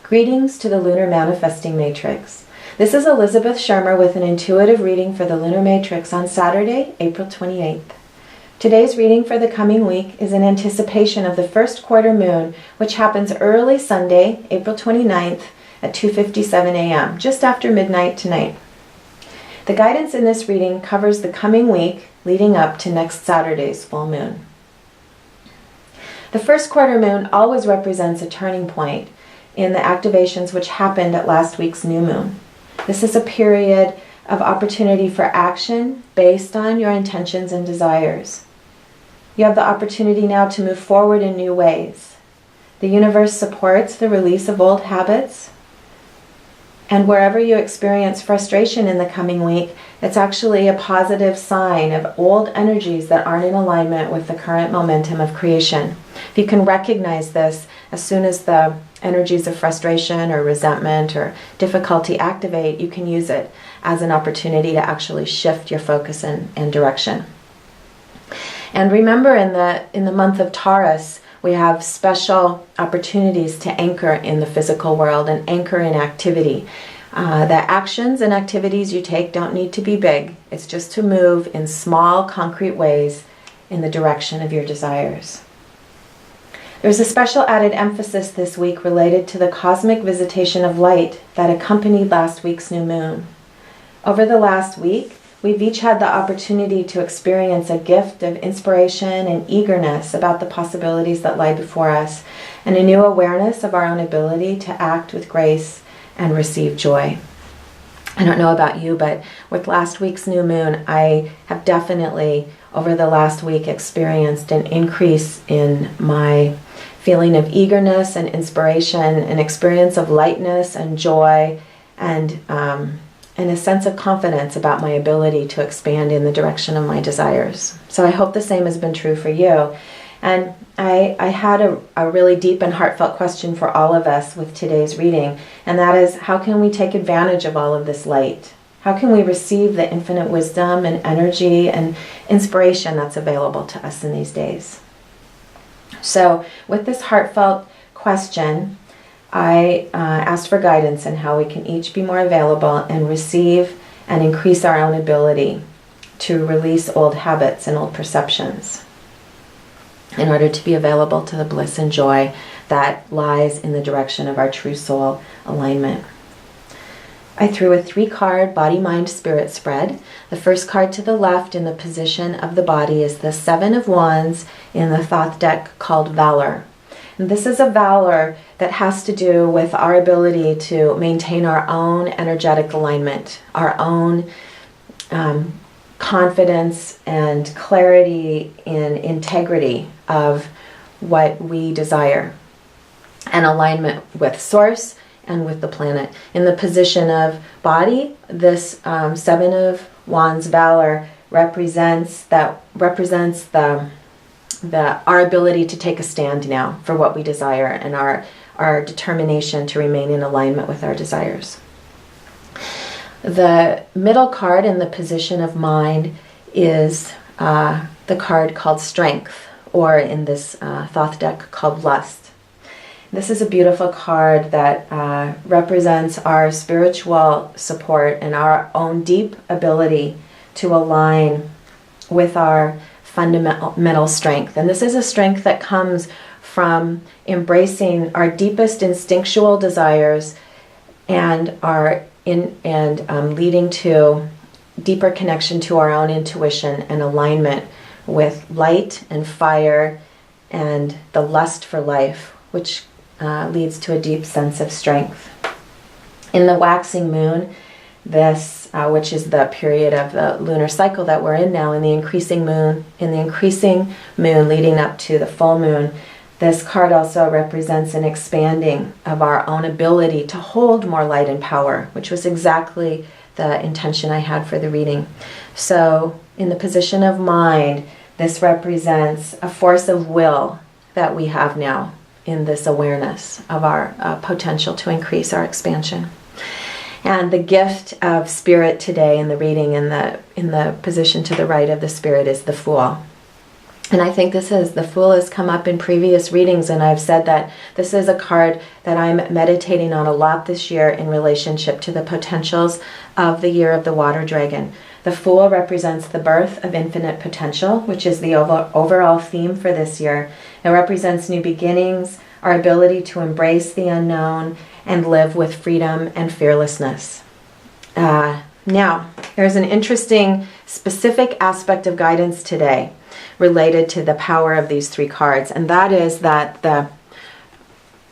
Greetings to the Lunar Manifesting Matrix. This is Elizabeth Schermer with an intuitive reading for the Lunar Matrix on Saturday, April 28th. Today's reading for the coming week is in anticipation of the first quarter moon, which happens early Sunday, April 29th at 2:57 a.m., just after midnight tonight. The guidance in this reading covers the coming week leading up to next Saturday's full moon. The first quarter moon always represents a turning point in the activations which happened at last week's new moon. This is a period of opportunity for action based on your intentions and desires. You have the opportunity now to move forward in new ways. The universe supports the release of old habits, and wherever you experience frustration in the coming week, it's actually a positive sign of old energies that aren't in alignment with the current momentum of creation. If you can recognize this as soon as the energies of frustration or resentment or difficulty activate, you can use it as an opportunity to actually shift your focus and direction. And remember, in the month of Taurus, we have special opportunities to anchor in the physical world and anchor in activity. The actions and activities you take don't need to be big. It's just to move in small, concrete ways in the direction of your desires. There's a special added emphasis this week related to the cosmic visitation of light that accompanied last week's new moon. Over the last week, we've each had the opportunity to experience a gift of inspiration and eagerness about the possibilities that lie before us, and a new awareness of our own ability to act with grace and receive joy. I don't know about you, but with last week's new moon, I have definitely, over the last week, experienced an increase in my feeling of eagerness and inspiration, an experience of lightness and joy, and a sense of confidence about my ability to expand in the direction of my desires. So I hope the same has been true for you. And I had a really deep and heartfelt question for all of us with today's reading, and that is, how can we take advantage of all of this light? How can we receive the infinite wisdom and energy and inspiration that's available to us in these days? So with this heartfelt question, I asked for guidance on how we can each be more available and receive and increase our own ability to release old habits and old perceptions in order to be available to the bliss and joy that lies in the direction of our true soul alignment. I threw a 3-card body, mind, spirit spread. The first card to the left in the position of the body is the 7 of Wands in the Thoth deck called Valor. And this is a valor that has to do with our ability to maintain our own energetic alignment, our own confidence and clarity in integrity of what we desire, and alignment with Source and with the planet. In the position of body, this 7 of Wands Valor represents our ability to take a stand now for what we desire, and our determination to remain in alignment with our desires. The middle card in the position of mind is the card called Strength, or in this Thoth deck called Lust. This is a beautiful card that represents our spiritual support and our own deep ability to align with our fundamental strength. And this is a strength that comes from embracing our deepest instinctual desires and leading to deeper connection to our own intuition and alignment with light and fire and the lust for life, which leads to a deep sense of strength. In the waxing moon, this, which is the period of the lunar cycle that we're in now, in the increasing moon leading up to the full moon, this card also represents an expanding of our own ability to hold more light and power, which was exactly the intention I had for the reading. So in the position of mind, this represents a force of will that we have now in this awareness of our potential to increase our expansion. And the gift of spirit today in the reading, in the position to the right of the spirit, is the Fool. And I think the Fool has come up in previous readings, and I've said that this is a card that I'm meditating on a lot this year in relationship to the potentials of the year of the Water Dragon. The Fool represents the birth of infinite potential, which is the overall theme for this year. It represents new beginnings, our ability to embrace the unknown, and live with freedom and fearlessness. Now, there's an interesting specific aspect of guidance today related to the power of these three cards, and that is that the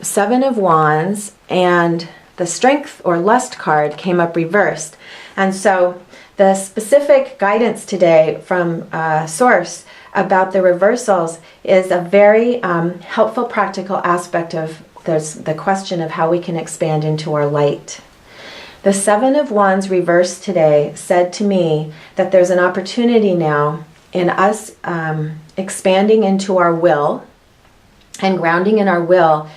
Seven of Wands and the Strength or Lust card came up reversed. And so the specific guidance today from Source about the reversals is a very helpful practical aspect of the question of how we can expand into our light. The Seven of Wands reversed today said to me that there's an opportunity now in us expanding into our will and grounding in our will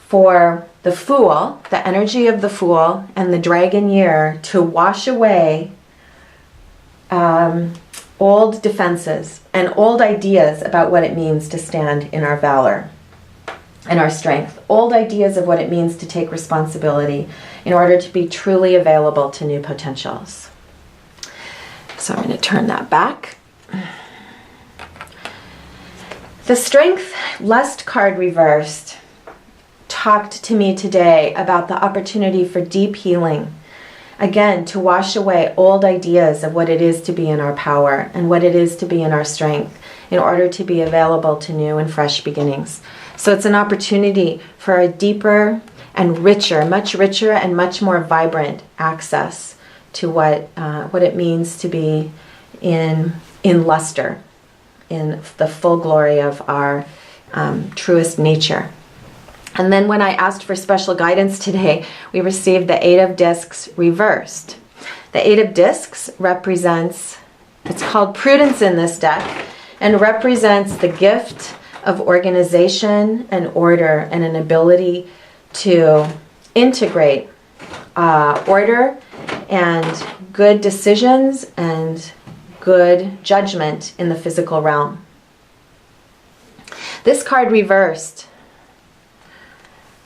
for the Fool, the energy of the Fool and the Dragon year to wash away old defenses and old ideas about what it means to stand in our valor and our strength, old ideas of what it means to take responsibility in order to be truly available to new potentials. So I'm going to turn that back. The Strength Lust card reversed talked to me today about the opportunity for deep healing. Again, to wash away old ideas of what it is to be in our power and what it is to be in our strength in order to be available to new and fresh beginnings. So it's an opportunity for a deeper and richer, much richer and much more vibrant access to what it means to be in luster, in the full glory of our truest nature. And then when I asked for special guidance today, we received the Eight of Discs reversed. The Eight of Discs represents, it's called Prudence in this deck, and represents the gift of organization and order and an ability to integrate order and good decisions and good judgment in the physical realm. This card reversed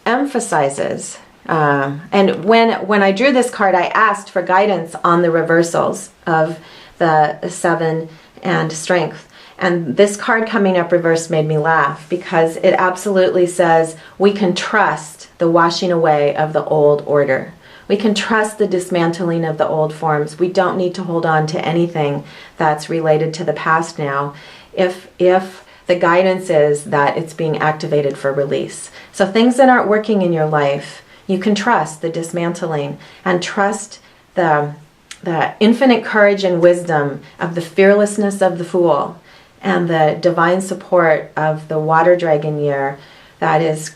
emphasizes, and when I drew this card, I asked for guidance on the reversals of the Seven and Strength. And this card coming up reversed made me laugh because it absolutely says we can trust the washing away of the old order. We can trust the dismantling of the old forms. We don't need to hold on to anything that's related to the past now if the guidance is that it's being activated for release. So things that aren't working in your life, you can trust the dismantling and trust the infinite courage and wisdom of the fearlessness of the Fool and the divine support of the Water Dragon year that is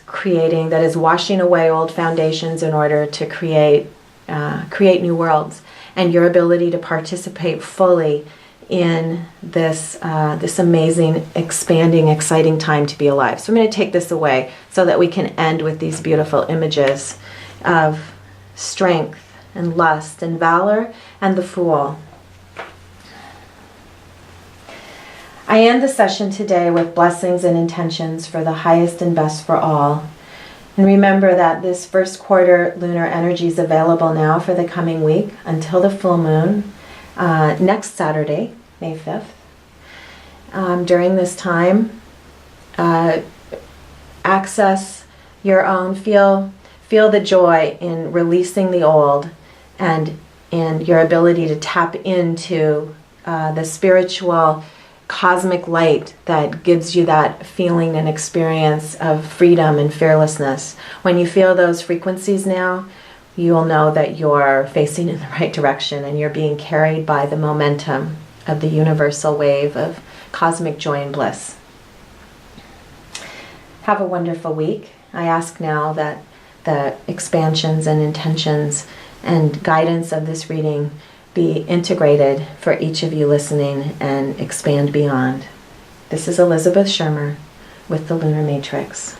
washing away old foundations in order to create new worlds, and your ability to participate fully in this amazing, expanding, exciting time to be alive. So I'm going to take this away so that we can end with these beautiful images of strength and lust and valor and the Fool. I end the session today with blessings and intentions for the highest and best for all. And remember that this first quarter lunar energy is available now for the coming week until the full moon next Saturday, May 5th. During this time, access your own, feel the joy in releasing the old and your ability to tap into the spiritual cosmic light that gives you that feeling and experience of freedom and fearlessness. When you feel those frequencies now, you will know that you're facing in the right direction and you're being carried by the momentum of the universal wave of cosmic joy and bliss. Have a wonderful week. I ask now that the expansions and intentions and guidance of this reading be integrated for each of you listening and expand beyond. This is Elizabeth Schermer with the Lunar Matrix.